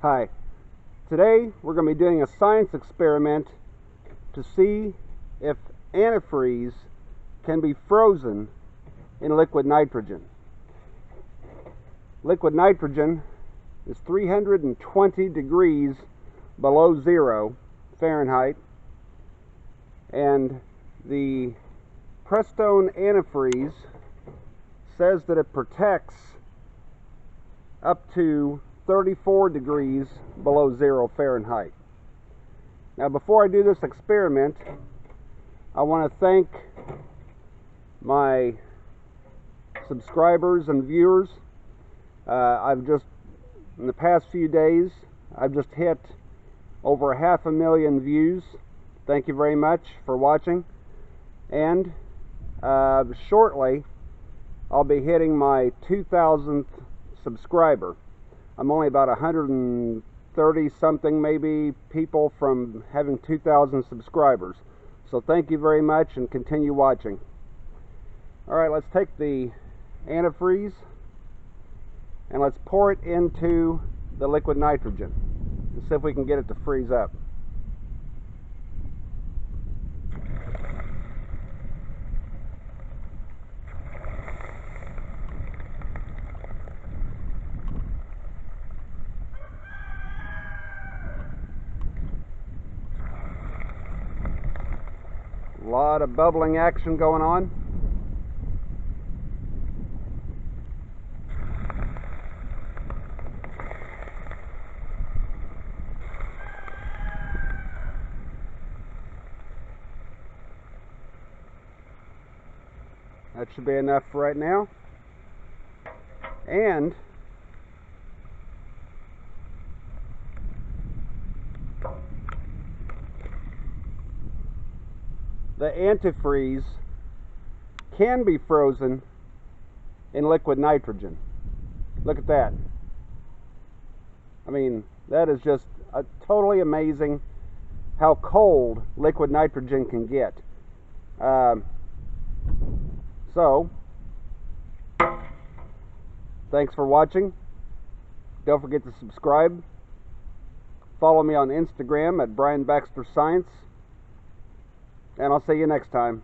Hi. Today we're going to be doing a science experiment to see if antifreeze can be frozen in liquid nitrogen. Liquid nitrogen is 320 degrees below zero Fahrenheit, and the Prestone antifreeze says that it protects up to 34 degrees below zero Fahrenheit. Now, before I do this experiment, I want to thank my subscribers and viewers. In the past few days, I've just hit over 500,000 views. Thank you very much for watching. And shortly, I'll be hitting my 2,000th subscriber. I'm only about 130 something maybe people from having 2,000 subscribers. So thank you very much and continue watching. Alright, let's take the antifreeze and let's pour it into the liquid nitrogen and see if we can get it to freeze up. A lot of bubbling action going on. That should be enough for right now. And the antifreeze can be frozen in liquid nitrogen. Look at that. I mean, that is just totally amazing how cold liquid nitrogen can get. So, thanks for watching. Don't forget to subscribe. Follow me on Instagram at Brian Baxter Science. And I'll see you next time.